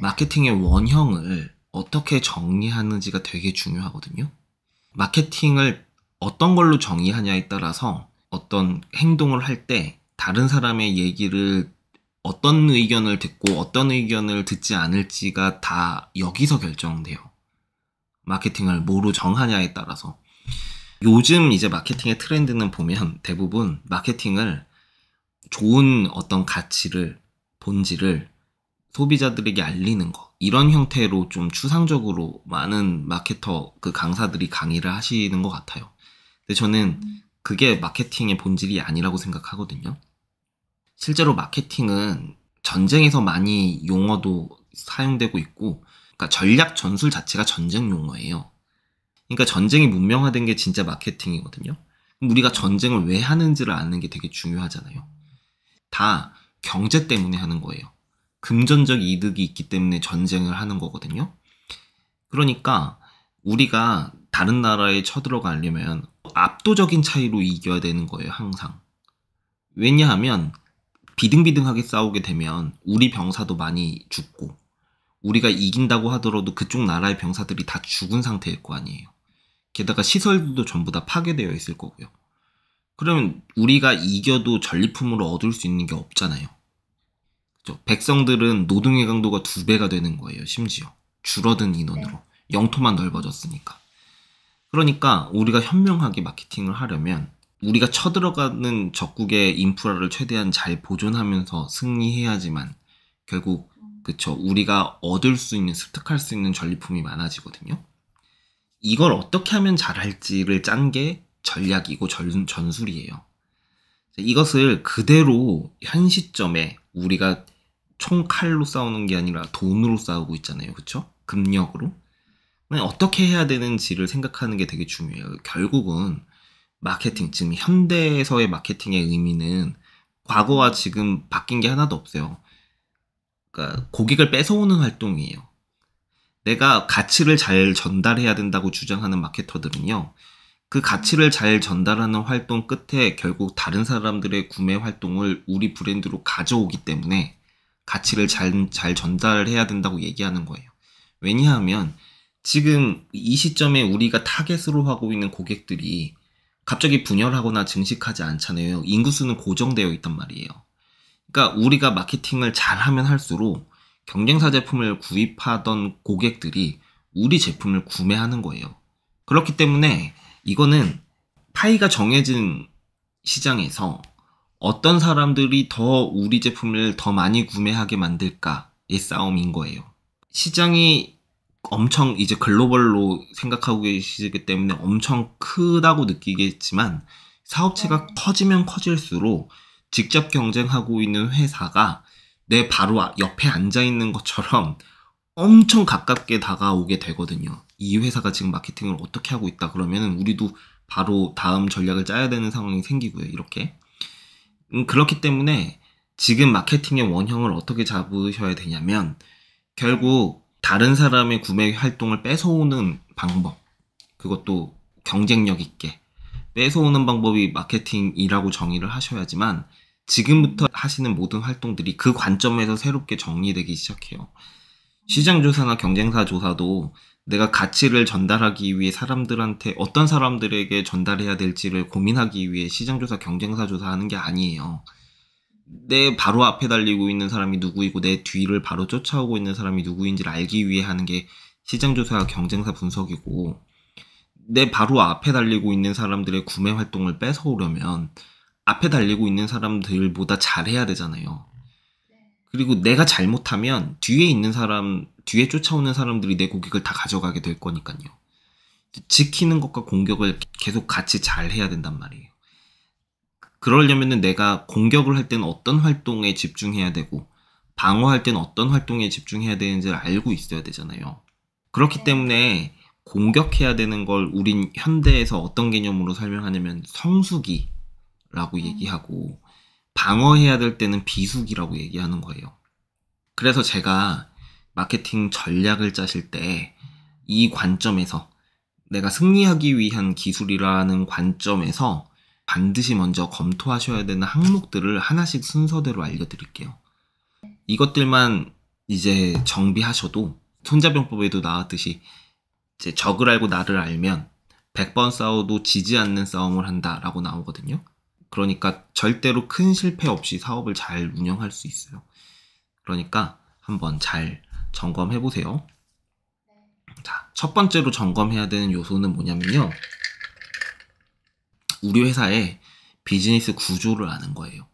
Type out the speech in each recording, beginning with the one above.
마케팅의 원형을 어떻게 정의하는지가 되게 중요하거든요. 마케팅을 어떤 걸로 정의하냐에 따라서 어떤 행동을 할 때 다른 사람의 얘기를 어떤 의견을 듣고 어떤 의견을 듣지 않을지가 다 여기서 결정돼요. 마케팅을 뭐로 정하냐에 따라서. 요즘 이제 마케팅의 트렌드는 보면 대부분 마케팅을 좋은 어떤 가치를, 본질을 소비자들에게 알리는 거, 이런 형태로 좀 추상적으로 많은 마케터 강사들이 강의를 하시는 것 같아요. 근데 저는 그게 마케팅의 본질이 아니라고 생각하거든요. 실제로 마케팅은 전쟁에서 많이 용어도 사용되고 있고, 그러니까 전략 전술 자체가 전쟁 용어예요. 그러니까 전쟁이 문명화된 게 진짜 마케팅이거든요. 그럼 우리가 전쟁을 왜 하는지를 아는 게 되게 중요하잖아요. 다 경제 때문에 하는 거예요. 금전적 이득이 있기 때문에 전쟁을 하는 거거든요. 그러니까 우리가 다른 나라에 쳐들어가려면 압도적인 차이로 이겨야 되는 거예요, 항상. 왜냐하면 비등비등하게 싸우게 되면 우리 병사도 많이 죽고, 우리가 이긴다고 하더라도 그쪽 나라의 병사들이 다 죽은 상태일 거 아니에요. 게다가 시설들도 전부 다 파괴되어 있을 거고요. 그러면 우리가 이겨도 전리품으로 얻을 수 있는 게 없잖아요. 그죠? 백성들은 노동의 강도가 2배가 되는 거예요, 심지어. 줄어든 인원으로. 영토만 넓어졌으니까. 그러니까 우리가 현명하게 마케팅을 하려면 우리가 쳐들어가는 적국의 인프라를 최대한 잘 보존하면서 승리해야지만 결국 그쵸, 우리가 얻을 수 있는, 습득할 수 있는 전리품이 많아지거든요. 이걸 어떻게 하면 잘할지를 짠 게 전략이고 전술이에요. 이것을 그대로 현 시점에 우리가 총 칼로 싸우는 게 아니라 돈으로 싸우고 있잖아요. 그쵸? 금력으로. 어떻게 해야 되는지를 생각하는 게 되게 중요해요. 결국은 마케팅, 지금 현대에서의 마케팅의 의미는 과거와 지금 바뀐 게 하나도 없어요. 그러니까 고객을 뺏어오는 활동이에요. 내가 가치를 잘 전달해야 된다고 주장하는 마케터들은요, 그 가치를 잘 전달하는 활동 끝에 결국 다른 사람들의 구매 활동을 우리 브랜드로 가져오기 때문에 가치를 잘 전달해야 된다고 얘기하는 거예요. 왜냐하면 지금 이 시점에 우리가 타겟으로 하고 있는 고객들이 갑자기 분열하거나 증식하지 않잖아요. 인구수는 고정되어 있단 말이에요. 그러니까 우리가 마케팅을 잘하면 할수록 경쟁사 제품을 구입하던 고객들이 우리 제품을 구매하는 거예요. 그렇기 때문에 이거는 파이가 정해진 시장에서 어떤 사람들이 더 우리 제품을 더 많이 구매하게 만들까의 싸움인 거예요. 시장이 엄청 이제 글로벌로 생각하고 계시기 때문에 엄청 크다고 느끼겠지만, 사업체가 커지면 커질수록 직접 경쟁하고 있는 회사가 내 바로 옆에 앉아 있는 것처럼 엄청 가깝게 다가오게 되거든요. 이 회사가 지금 마케팅을 어떻게 하고 있다 그러면 우리도 바로 다음 전략을 짜야 되는 상황이 생기고요. 이렇게. 그렇기 때문에 지금 마케팅의 원형을 어떻게 잡으셔야 되냐면, 결국 다른 사람의 구매 활동을 뺏어오는 방법, 그것도 경쟁력 있게 뺏어오는 방법이 마케팅이라고 정의를 하셔야지만, 지금부터 하시는 모든 활동들이 그 관점에서 새롭게 정리되기 시작해요. 시장조사나 경쟁사 조사도 내가 가치를 전달하기 위해 사람들한테 어떤 사람들에게 전달해야 될지를 고민하기 위해 시장조사, 경쟁사 조사하는 게 아니에요. 내 바로 앞에 달리고 있는 사람이 누구이고 내 뒤를 바로 쫓아오고 있는 사람이 누구인지를 알기 위해 하는 게 시장조사, 경쟁사 분석이고, 내 바로 앞에 달리고 있는 사람들의 구매 활동을 뺏어오려면 앞에 달리고 있는 사람들보다 잘해야 되잖아요. 그리고 내가 잘못하면 뒤에 있는 사람, 뒤에 쫓아오는 사람들이 내 고객을 다 가져가게 될 거니까요. 지키는 것과 공격을 계속 같이 잘 해야 된단 말이에요. 그러려면은 내가 공격을 할 때는 어떤 활동에 집중해야 되고, 방어할 때는 어떤 활동에 집중해야 되는지를 알고 있어야 되잖아요. 그렇기 때문에 공격해야 되는 걸 우린 현대에서 어떤 개념으로 설명하냐면 성수기라고 얘기하고, 방어해야 될 때는 비수기라고 얘기하는 거예요. 그래서 제가 마케팅 전략을 짜실 때 이 관점에서, 내가 승리하기 위한 기술이라는 관점에서 반드시 먼저 검토하셔야 되는 항목들을 하나씩 순서대로 알려드릴게요. 이것들만 이제 정비하셔도 손자병법에도 나왔듯이 이제 적을 알고 나를 알면 100번 싸워도 지지 않는 싸움을 한다라고 나오거든요. 그러니까 절대로 큰 실패 없이 사업을 잘 운영할 수 있어요. 그러니까 한번 잘 점검해 보세요. 자, 첫 번째로 점검해야 되는 요소는 뭐냐면요. 우리 회사의 비즈니스 구조를 아는 거예요.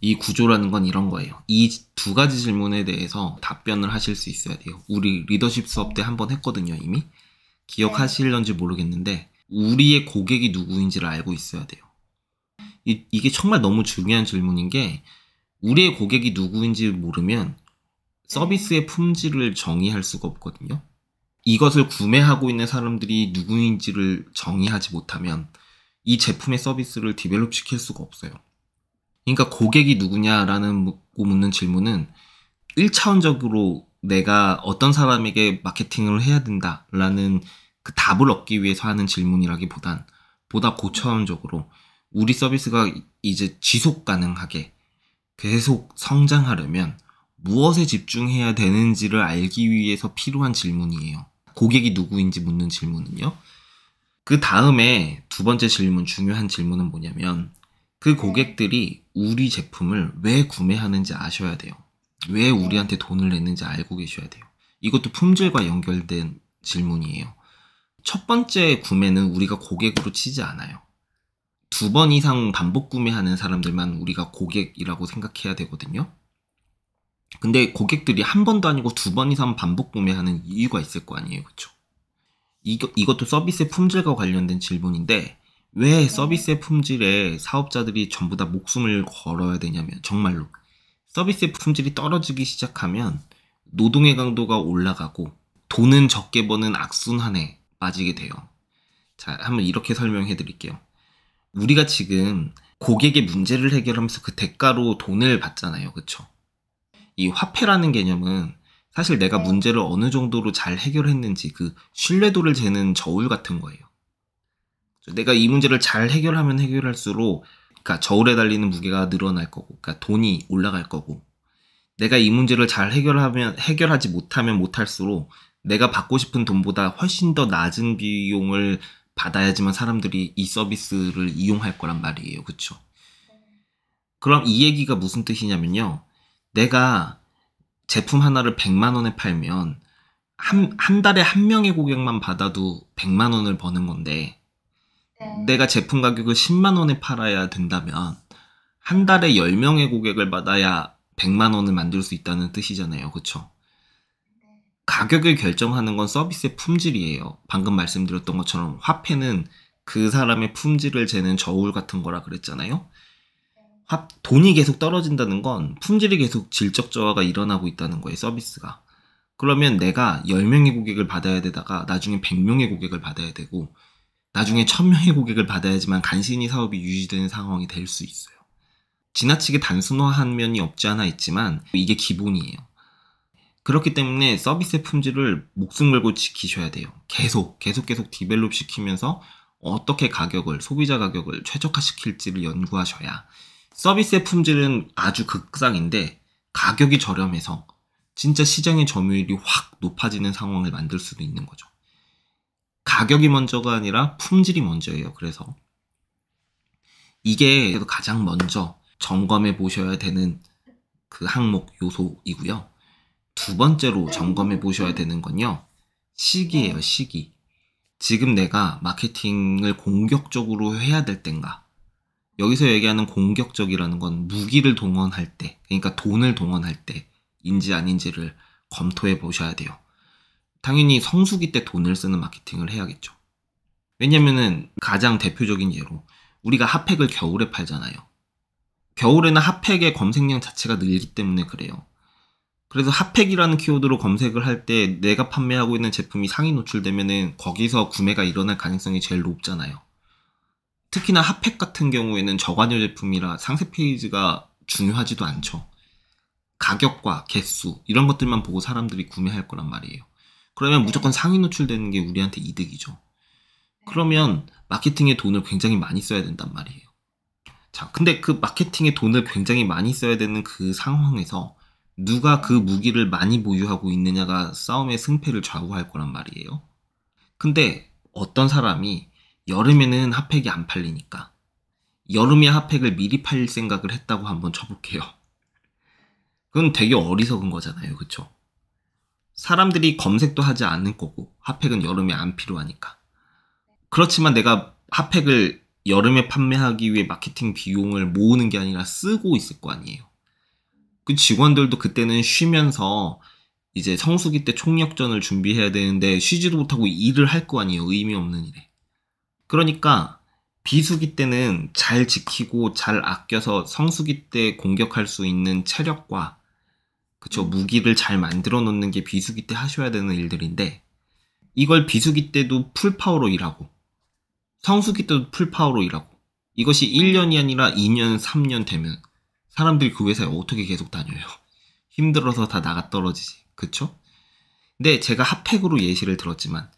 이 구조라는 건 이런 거예요. 이 두 가지 질문에 대해서 답변을 하실 수 있어야 돼요. 우리 리더십 수업 때 한번 했거든요, 이미. 기억하실런지 모르겠는데 우리의 고객이 누구인지를 알고 있어야 돼요. 이게 정말 너무 중요한 질문인 게 우리의 고객이 누구인지 모르면 서비스의 품질을 정의할 수가 없거든요. 이것을 구매하고 있는 사람들이 누구인지를 정의하지 못하면 이 제품의 서비스를 디벨롭 시킬 수가 없어요. 그러니까 고객이 누구냐라는 묻는 질문은 1차원적으로 내가 어떤 사람에게 마케팅을 해야 된다라는 그 답을 얻기 위해서 하는 질문이라기보단 보다 고차원적으로 우리 서비스가 이제 지속 가능하게 계속 성장하려면 무엇에 집중해야 되는지를 알기 위해서 필요한 질문이에요. 고객이 누구인지 묻는 질문은요. 그 다음에 두 번째 질문, 중요한 질문은 뭐냐면 그 고객들이 우리 제품을 왜 구매하는지 아셔야 돼요. 왜 우리한테 돈을 냈는지 알고 계셔야 돼요. 이것도 품질과 연결된 질문이에요. 첫 번째 구매는 우리가 고객으로 치지 않아요. 2번 이상 반복 구매하는 사람들만 우리가 고객이라고 생각해야 되거든요. 근데 고객들이 한 번도 아니고 2번 이상 반복 구매하는 이유가 있을 거 아니에요. 그쵸? 이것도 서비스의 품질과 관련된 질문인데 왜 서비스의 품질에 사업자들이 전부 다 목숨을 걸어야 되냐면 정말로 서비스의 품질이 떨어지기 시작하면 노동의 강도가 올라가고 돈은 적게 버는 악순환에 빠지게 돼요. 자, 한번 이렇게 설명해 드릴게요. 우리가 지금 고객의 문제를 해결하면서 그 대가로 돈을 받잖아요. 그쵸? 이 화폐라는 개념은 사실 내가 문제를 어느 정도로 잘 해결했는지 그 신뢰도를 재는 저울 같은 거예요. 내가 이 문제를 잘 해결하면 해결할수록 그러니까 저울에 달리는 무게가 늘어날 거고 그러니까 돈이 올라갈 거고 내가 이 문제를 잘 해결하지 못하면 못할수록 내가 받고 싶은 돈보다 훨씬 더 낮은 비용을 받아야지만 사람들이 이 서비스를 이용할 거란 말이에요. 그쵸? 그럼 이 얘기가 무슨 뜻이냐면요. 내가 제품 하나를 100만 원에 팔면 한 달에 한 명의 고객만 받아도 100만 원을 버는 건데 내가 제품 가격을 10만 원에 팔아야 된다면 한 달에 10명의 고객을 받아야 100만 원을 만들 수 있다는 뜻이잖아요. 그쵸? 가격을 결정하는 건 서비스의 품질이에요. 방금 말씀드렸던 것처럼 화폐는 그 사람의 품질을 재는 저울 같은 거라 그랬잖아요. 돈이 계속 떨어진다는 건 품질이 계속 질적 저하가 일어나고 있다는 거예요. 서비스가. 그러면 내가 10명의 고객을 받아야 되다가 나중에 100명의 고객을 받아야 되고 나중에 1000명의 고객을 받아야지만 간신히 사업이 유지되는 상황이 될 수 있어요. 지나치게 단순화한 면이 없지 않아 있지만 이게 기본이에요. 그렇기 때문에 서비스의 품질을 목숨 걸고 지키셔야 돼요. 계속 디벨롭 시키면서 어떻게 소비자 가격을 최적화시킬지를 연구하셔야 서비스의 품질은 아주 극상인데 가격이 저렴해서 진짜 시장의 점유율이 확 높아지는 상황을 만들 수도 있는 거죠. 가격이 먼저가 아니라 품질이 먼저예요. 그래서 이게 가장 먼저 점검해 보셔야 되는 그 항목 요소이고요. 두 번째로 점검해 보셔야 되는 건요. 시기예요. 시기. 지금 내가 마케팅을 공격적으로 해야 될 땐가. 여기서 얘기하는 공격적이라는 건 무기를 동원할 때, 그러니까 돈을 동원할 때인지 아닌지를 검토해 보셔야 돼요. 당연히 성수기 때 돈을 쓰는 마케팅을 해야겠죠. 왜냐면은 가장 대표적인 예로 우리가 핫팩을 겨울에 팔잖아요. 겨울에는 핫팩의 검색량 자체가 늘기 때문에 그래요. 그래서 핫팩이라는 키워드로 검색을 할 때 내가 판매하고 있는 제품이 상위 노출되면은 거기서 구매가 일어날 가능성이 제일 높잖아요. 특히나 핫팩 같은 경우에는 저관여 제품이라 상세 페이지가 중요하지도 않죠. 가격과 개수 이런 것들만 보고 사람들이 구매할 거란 말이에요. 그러면 무조건 상위 노출되는 게 우리한테 이득이죠. 그러면 마케팅에 돈을 굉장히 많이 써야 된단 말이에요. 자, 근데 그 마케팅에 돈을 굉장히 많이 써야 되는 그 상황에서 누가 그 무기를 많이 보유하고 있느냐가 싸움의 승패를 좌우할 거란 말이에요. 근데 어떤 사람이 여름에는 핫팩이 안 팔리니까 여름에 핫팩을 미리 팔 생각을 했다고 한번 쳐볼게요. 그건 되게 어리석은 거잖아요. 그쵸? 사람들이 검색도 하지 않을 거고 핫팩은 여름에 안 필요하니까. 그렇지만 내가 핫팩을 여름에 판매하기 위해 마케팅 비용을 모으는 게 아니라 쓰고 있을 거 아니에요. 그 직원들도 그때는 쉬면서 이제 성수기 때 총력전을 준비해야 되는데 쉬지도 못하고 일을 할 거 아니에요. 의미 없는 일에. 그러니까 비수기 때는 잘 지키고 잘 아껴서 성수기 때 공격할 수 있는 체력과 그쵸 무기를 잘 만들어 놓는 게 비수기 때 하셔야 되는 일들인데 이걸 비수기 때도 풀파워로 일하고 성수기 때도 풀파워로 일하고 이것이 1년이 아니라 2년, 3년 되면 사람들이 그 회사에 어떻게 계속 다녀요? 힘들어서 다 나가 떨어지지. 그쵸? 근데 제가 핫팩으로 예시를 들었지만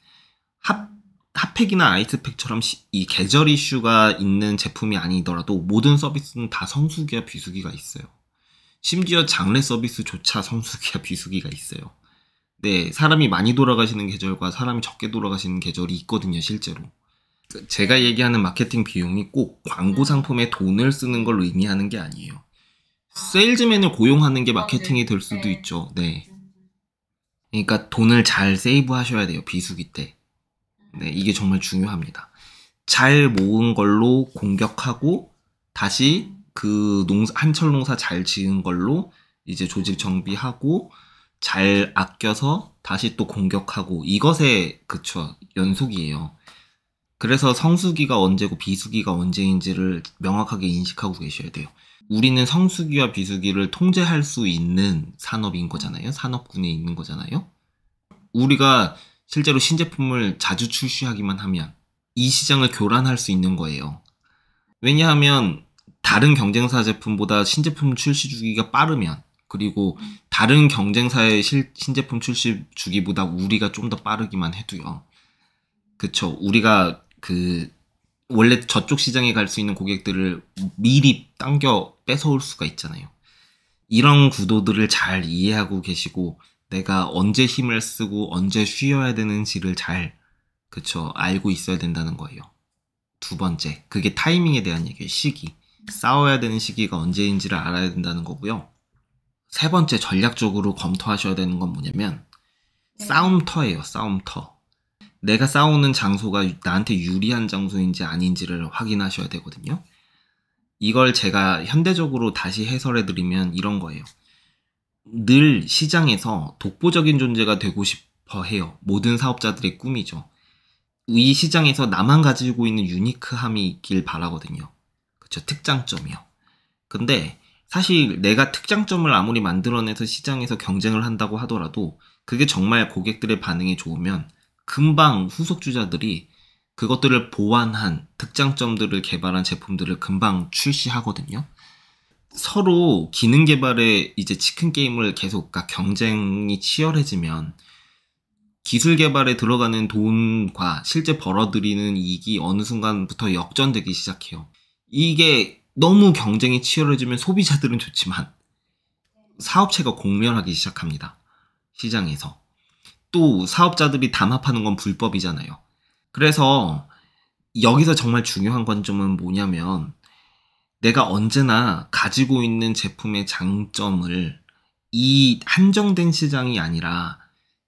핫팩이나 아이스팩처럼 이 계절 이슈가 있는 제품이 아니더라도 모든 서비스는 다 성수기와 비수기가 있어요. 심지어 장례 서비스조차 성수기와 비수기가 있어요. 네, 사람이 많이 돌아가시는 계절과 사람이 적게 돌아가시는 계절이 있거든요, 실제로. 제가 얘기하는 마케팅 비용이 꼭 광고 상품에 돈을 쓰는 걸 의미하는 게 아니에요. 세일즈맨을 고용하는 게 마케팅이 될 수도 있죠. 네. 그러니까 돈을 잘 세이브 하셔야 돼요, 비수기 때. 네, 이게 정말 중요합니다. 잘 모은 걸로 공격하고 다시 그 한철 농사 잘 지은 걸로 이제 조직 정비하고 잘 아껴서 다시 또 공격하고 이것의 그쵸 연속이에요. 그래서 성수기가 언제고 비수기가 언제인지를 명확하게 인식하고 계셔야 돼요. 우리는 성수기와 비수기를 통제할 수 있는 산업인 거잖아요. 산업군에 있는 거잖아요. 우리가 실제로 신제품을 자주 출시하기만 하면 이 시장을 교란할 수 있는 거예요. 왜냐하면 다른 경쟁사 제품보다 신제품 출시 주기가 빠르면 그리고 다른 경쟁사의 신제품 출시 주기보다 우리가 좀 더 빠르기만 해도요. 그쵸. 우리가 원래 저쪽 시장에 갈 수 있는 고객들을 미리 당겨 뺏어올 수가 있잖아요. 이런 구도들을 잘 이해하고 계시고 내가 언제 힘을 쓰고 언제 쉬어야 되는지를 잘 그쵸 알고 있어야 된다는 거예요. 두 번째, 그게 타이밍에 대한 얘기예요. 시기. 싸워야 되는 시기가 언제인지를 알아야 된다는 거고요. 세 번째, 전략적으로 검토하셔야 되는 건 뭐냐면 싸움터예요. 싸움터. 내가 싸우는 장소가 나한테 유리한 장소인지 아닌지를 확인하셔야 되거든요. 이걸 제가 현대적으로 다시 해설해드리면 이런 거예요. 늘 시장에서 독보적인 존재가 되고 싶어 해요. 모든 사업자들의 꿈이죠. 이 시장에서 나만 가지고 있는 유니크함이 있길 바라거든요. 그쵸? 특장점이요. 근데 사실 내가 특장점을 아무리 만들어내서 시장에서 경쟁을 한다고 하더라도 그게 정말 고객들의 반응이 좋으면 금방 후속주자들이 그것들을 보완한 특장점들을 개발한 제품들을 금방 출시하거든요. 서로 기능 개발에 이제 치킨 게임을 계속 그러니까 경쟁이 치열해지면 기술 개발에 들어가는 돈과 실제 벌어들이는 이익이 어느 순간부터 역전되기 시작해요. 이게 너무 경쟁이 치열해지면 소비자들은 좋지만 사업체가 공멸하기 시작합니다. 시장에서. 또 사업자들이 담합하는 건 불법이잖아요. 그래서 여기서 정말 중요한 관점은 뭐냐면 내가 언제나 가지고 있는 제품의 장점을 이 한정된 시장이 아니라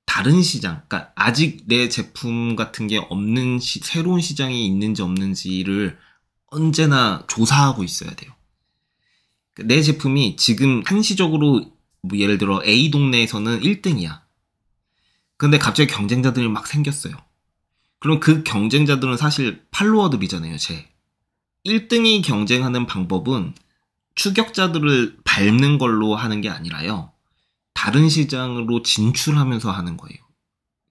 다른 시장, 그러니까 아직 내 제품 같은 게 없는 새로운 시장이 있는지 없는지를 언제나 조사하고 있어야 돼요. 내 제품이 지금 한시적으로 뭐 예를 들어 A 동네에서는 1등이야. 근데 갑자기 경쟁자들이 막 생겼어요. 그럼 그 경쟁자들은 사실 팔로워들이잖아요, 1등이 경쟁하는 방법은 추격자들을 밟는 걸로 하는 게 아니라요. 다른 시장으로 진출하면서 하는 거예요.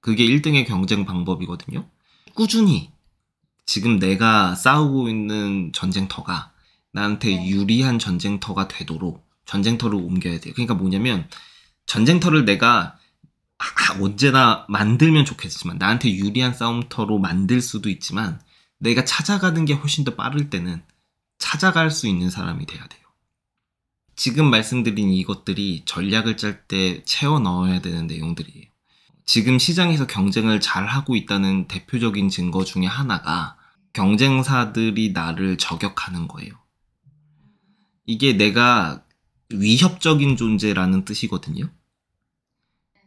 그게 1등의 경쟁 방법이거든요. 꾸준히 지금 내가 싸우고 있는 전쟁터가 나한테 유리한 전쟁터가 되도록 전쟁터를 옮겨야 돼요. 그러니까 뭐냐면 전쟁터를 내가 언제나 만들면 좋겠지만 나한테 유리한 싸움터로 만들 수도 있지만 내가 찾아가는 게 훨씬 더 빠를 때는 찾아갈 수 있는 사람이 돼야 돼요. 지금 말씀드린 이것들이 전략을 짤 때 채워 넣어야 되는 내용들이에요. 지금 시장에서 경쟁을 잘 하고 있다는 대표적인 증거 중에 하나가 경쟁사들이 나를 저격하는 거예요. 이게 내가 위협적인 존재라는 뜻이거든요.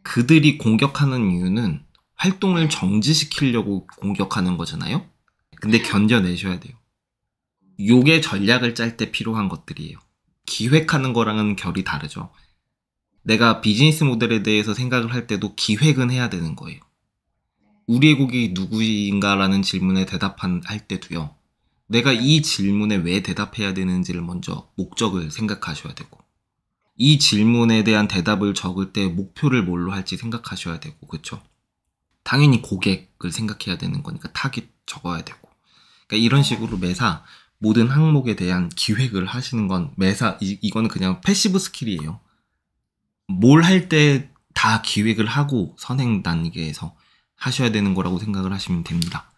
그들이 공격하는 이유는 활동을 정지시키려고 공격하는 거잖아요. 근데 견뎌내셔야 돼요. 요게 전략을 짤 때 필요한 것들이에요. 기획하는 거랑은 결이 다르죠. 내가 비즈니스 모델에 대해서 생각을 할 때도 기획은 해야 되는 거예요. 우리의 고객이 누구인가라는 질문에 대답할 때도요. 내가 이 질문에 왜 대답해야 되는지를 먼저 목적을 생각하셔야 되고, 이 질문에 대한 대답을 적을 때 목표를 뭘로 할지 생각하셔야 되고, 그쵸? 당연히 고객을 생각해야 되는 거니까 타깃 적어야 되고. 그러니까 이런 식으로 매사 모든 항목에 대한 기획을 하시는 건 매사 이거는 그냥 패시브 스킬이에요. 뭘 할 때 다 기획을 하고 선행 단계에서 하셔야 되는 거라고 생각을 하시면 됩니다.